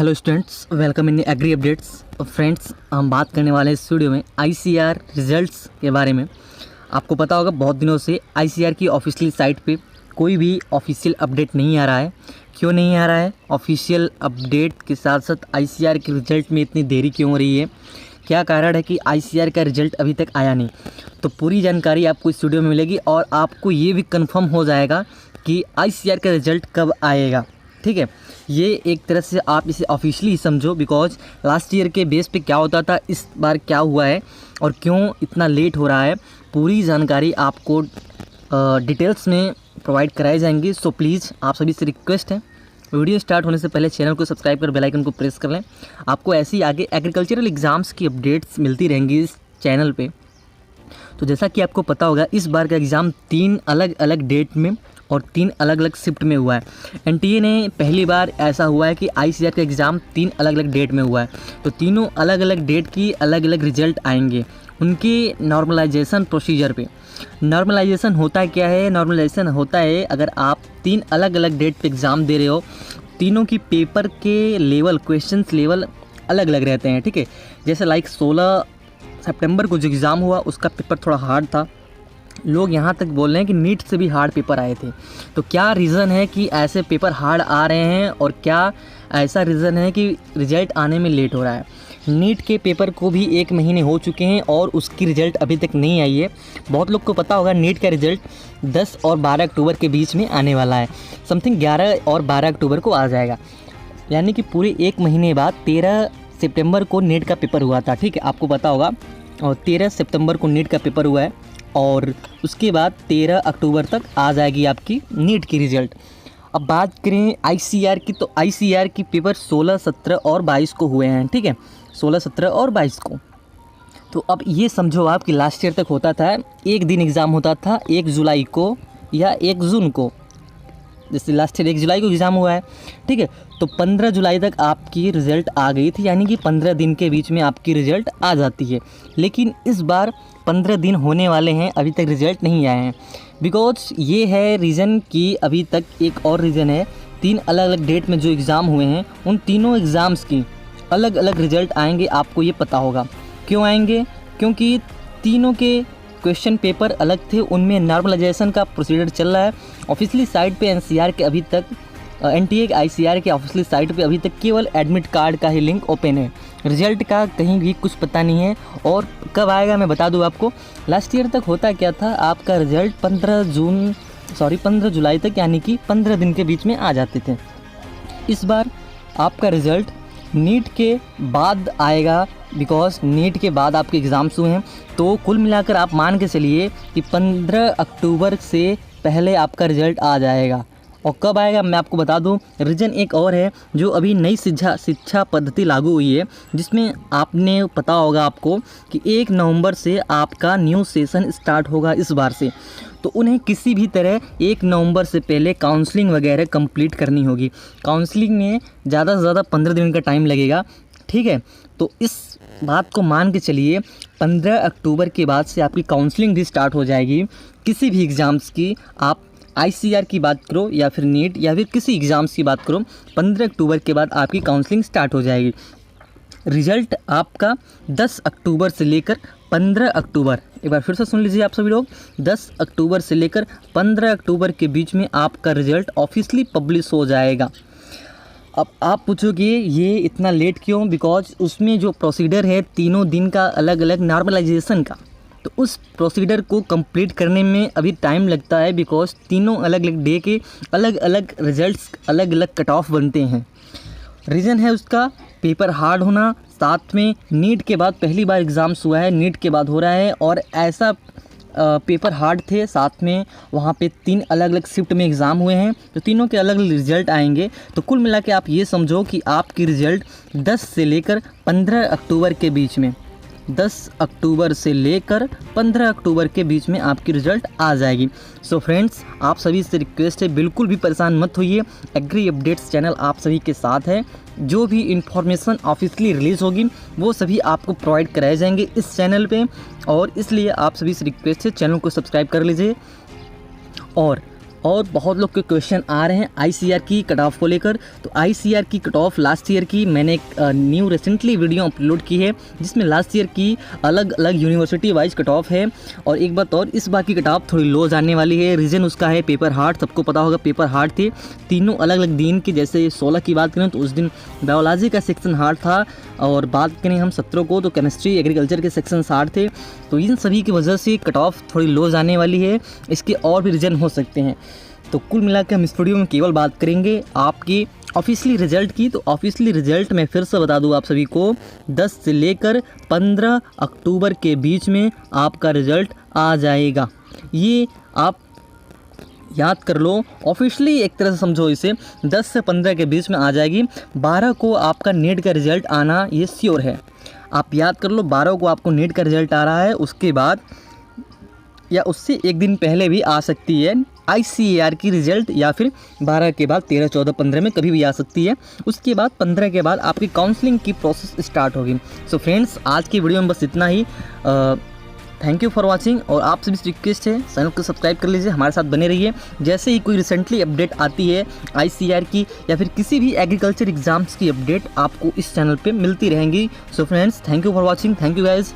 Hello students, welcome in agree updates. Friends, हम बात करने वाले हैं इस वीडियो में आईसीआर रिजल्ट्स के बारे में। आपको पता होगा बहुत दिनों से आईसीआर की ऑफिशियल साइट पे कोई भी ऑफिशियल अपडेट नहीं आ रहा है। क्यों नहीं आ रहा है? ऑफिशियल अपडेट के साथ साथ आईसीआर के रिजल्ट में इतनी देरी क्यों हो रही है? क्या कारण है कि आईसीआर का रिजल्ट अभी तक आया नहीं? तो पूरी जानकारी आपको इस वीडियो में मिलेगी और आपको ये भी कंफर्म हो जाएगा कि आईसीआर का रिजल्ट कब आएगा। ठीक है, ये एक तरह से आप इसे ऑफिशियली समझो, बिकॉज लास्ट ईयर के बेस पे क्या होता था, इस बार क्या हुआ है और क्यों इतना लेट हो रहा है, पूरी जानकारी आपको डिटेल्स में प्रोवाइड कराई जाएंगी। सो प्लीज़ आप सभी से रिक्वेस्ट है, वीडियो स्टार्ट होने से पहले चैनल को सब्सक्राइब कर बेल आइकन को प्रेस कर लें। आपको ऐसी आगे एग्रीकल्चरल एग्ज़ाम्स की अपडेट्स मिलती रहेंगी इस चैनल पे। तो जैसा कि आपको पता होगा, इस बार का एग्ज़ाम 3 अलग अलग डेट में और 3 अलग अलग शिफ्ट में हुआ है। एनटीए ने पहली बार ऐसा हुआ है कि आईसीआर का एग्ज़ाम 3 अलग अलग डेट में हुआ है। तो तीनों अलग अलग डेट की अलग अलग रिजल्ट आएंगे उनके नॉर्मलाइजेशन प्रोसीजर पे। नॉर्मलाइजेशन होता क्या है? नॉर्मलाइजेशन होता है अगर आप 3 अलग अलग डेट पे एग्ज़ाम दे रहे हो, तीनों की पेपर के लेवल, क्वेश्चंस लेवल अलग अलग रहते हैं। ठीक है, जैसे लाइक 16 सितंबर को जो एग्ज़ाम हुआ उसका पेपर थोड़ा हार्ड था। लोग यहाँ तक बोल रहे हैं कि नीट से भी हार्ड पेपर आए थे। तो क्या रीज़न है कि ऐसे पेपर हार्ड आ रहे हैं और क्या ऐसा रीज़न है कि रिज़ल्ट आने में लेट हो रहा है? नीट के पेपर को भी 1 महीने हो चुके हैं और उसकी रिज़ल्ट अभी तक नहीं आई है। बहुत लोग को पता होगा नीट का रिज़ल्ट 10 और 12 अक्टूबर के बीच में आने वाला है। समथिंग 11 और 12 अक्टूबर को आ जाएगा, यानी कि पूरे 1 महीने बाद 13 सितंबर को नीट का पेपर हुआ था। ठीक है, आपको पता होगा, और 13 सितंबर को नीट का पेपर हुआ है और उसके बाद 13 अक्टूबर तक आ जाएगी आपकी नीट की रिज़ल्ट। अब बात करें आईसीआर की, तो आईसीआर की पेपर 16, 17 और 22 को हुए हैं। ठीक है, 16, 17 और 22 को। तो अब ये समझो आप कि लास्ट ईयर तक होता था एक दिन एग्ज़ाम होता था 1 जुलाई को या 1 जून को। जैसे लास्ट ईयर 1 जुलाई को एग्ज़ाम हुआ है, ठीक है, तो 15 जुलाई तक आपकी रिज़ल्ट आ गई थी, यानी कि 15 दिन के बीच में आपकी रिज़ल्ट आ जाती है। लेकिन इस बार 15 दिन होने वाले हैं, अभी तक रिज़ल्ट नहीं आए हैं। बिकॉज ये है रीज़न कि अभी तक एक और रीज़न है, 3 अलग अलग डेट में जो एग्ज़ाम हुए हैं उन तीनों एग्ज़ाम्स की अलग अलग रिज़ल्ट आएंगे। आपको ये पता होगा क्यों आएंगे? क्योंकि तीनों के क्वेश्चन पेपर अलग थे, उनमें नॉर्मलाइजेशन का प्रोसीजर चल रहा है। ऑफिशियली साइट पे एनसीआर के अभी तक एनटीए के आईसीआर के ऑफिशियली साइट पे अभी तक केवल एडमिट कार्ड का ही लिंक ओपन है, रिजल्ट का कहीं भी कुछ पता नहीं है। और कब आएगा मैं बता दूं आपको। लास्ट ईयर तक होता क्या था, आपका रिजल्ट 15 जुलाई तक, यानी कि 15 दिन के बीच में आ जाते थे। इस बार आपका रिज़ल्ट नीट के बाद आएगा, बिकॉज नीट के बाद आपके एग्ज़ाम्स हुए हैं। तो कुल मिलाकर आप मान के चलिए कि 15 अक्टूबर से पहले आपका रिज़ल्ट आ जाएगा। और कब आएगा मैं आपको बता दूं। रीज़न एक और है, जो अभी नई शिक्षा पद्धति लागू हुई है, जिसमें आपने पता होगा आपको कि 1 नवंबर से आपका न्यू सेशन स्टार्ट होगा इस बार से। तो उन्हें किसी भी तरह 1 नवंबर से पहले काउंसलिंग वगैरह कंप्लीट करनी होगी। काउंसलिंग में ज़्यादा से ज़्यादा 15 दिन का टाइम लगेगा। ठीक है, तो इस बात को मान के चलिए 15 अक्टूबर के बाद से आपकी काउंसलिंग भी स्टार्ट हो जाएगी। किसी भी एग्ज़ाम्स की, आप आईसीआर की बात करो या फिर नीट या फिर किसी एग्ज़ाम्स की बात करो, 15 अक्टूबर के बाद आपकी काउंसलिंग स्टार्ट हो जाएगी। रिज़ल्ट आपका 10 अक्टूबर से लेकर 15 अक्टूबर, एक बार फिर से सुन लीजिए आप सभी लोग, 10 अक्टूबर से लेकर 15 अक्टूबर के बीच में आपका रिज़ल्ट ऑफिशियली पब्लिश हो जाएगा। अब आप पूछोगे ये इतना लेट क्यों? बिकॉज उसमें जो प्रोसीजर है तीनों दिन का अलग अलग नॉर्मलाइजेशन का, तो उस प्रोसीजर को कंप्लीट करने में अभी टाइम लगता है। बिकॉज तीनों अलग अलग डे के अलग अलग रिजल्ट्स, अलग अलग कट ऑफ बनते हैं। रीज़न है उसका पेपर हार्ड होना, साथ में नीट के बाद पहली बार एग्ज़ाम्स हुआ है, नीट के बाद हो रहा है और ऐसा पेपर हार्ड थे, साथ में वहाँ पे 3 अलग अलग शिफ्ट में एग्ज़ाम हुए हैं, तो तीनों के अलग अलग रिज़ल्ट आएंगे। तो कुल मिला के आप ये समझो कि आपकी रिज़ल्ट 10 से लेकर 15 अक्टूबर के बीच में, 10 अक्टूबर से लेकर 15 अक्टूबर के बीच में आपकी रिज़ल्ट आ जाएगी। सो फ्रेंड्स, आप सभी से रिक्वेस्ट है, बिल्कुल भी परेशान मत होइए। एग्री अपडेट्स चैनल आप सभी के साथ है। जो भी इन्फॉर्मेशन ऑफिशियली रिलीज़ होगी वो सभी आपको प्रोवाइड कराए जाएंगे इस चैनल पे, और इसलिए आप सभी से रिक्वेस्ट है चैनल को सब्सक्राइब कर लीजिए और और बहुत लोग के क्वेश्चन आ रहे हैं आईसीआर की कट ऑफ को लेकर। तो आईसीआर की कट ऑफ लास्ट ईयर की मैंने एक न्यू रिसेंटली वीडियो अपलोड की है जिसमें लास्ट ईयर की अलग अलग यूनिवर्सिटी वाइज कट ऑफ है। और एक बात और, इस बार की कट ऑफ थोड़ी लो जाने वाली है। रीज़न उसका है पेपर हार्ड। सबको पता होगा पेपर हार्ड थे तीनों अलग अलग दिन के। जैसे 16 की बात करें तो उस दिन बायोलॉजी का सेक्शन हार्ड था, और बात करें हम 17 को तो केमिस्ट्री एग्रीकल्चर के सेक्शन हार्ड थे। तो इन सभी की वजह से कट ऑफ थोड़ी लो जाने वाली है। इसके और भी रीज़न हो सकते हैं। तो कुल मिलाकर हम इस वीडियो में केवल बात करेंगे आपकी ऑफिशियली रिजल्ट की। तो ऑफिशियली रिजल्ट मैं फिर से बता दूं आप सभी को, 10 से लेकर 15 अक्टूबर के बीच में आपका रिजल्ट आ जाएगा। ये आप याद कर लो, ऑफिशियली एक तरह से समझो इसे, 10 से 15 के बीच में आ जाएगी। 12 को आपका नीट का रिजल्ट आना ये श्योर है। आप याद कर लो, 12 को आपको नीट का रिजल्ट आ रहा है। उसके बाद या उससे एक दिन पहले भी आ सकती है आईसीएआर की रिज़ल्ट, या फिर 12 के बाद 13, 14, 15 में कभी भी आ सकती है। उसके बाद 15 के बाद आपकी काउंसलिंग की प्रोसेस स्टार्ट होगी। सो फ्रेंड्स, आज की वीडियो में बस इतना ही। Thank you for watching. और आप सभी से रिक्वेस्ट है, चैनल को सब्सक्राइब कर लीजिए, हमारे साथ बने रहिए। जैसे ही कोई रिसेंटली अपडेट आती है आईसीआर की या फिर किसी भी एग्रीकल्चर एग्जाम्स की अपडेट आपको इस चैनल पे मिलती रहेंगी। So friends, thank you for watching. Thank you guys.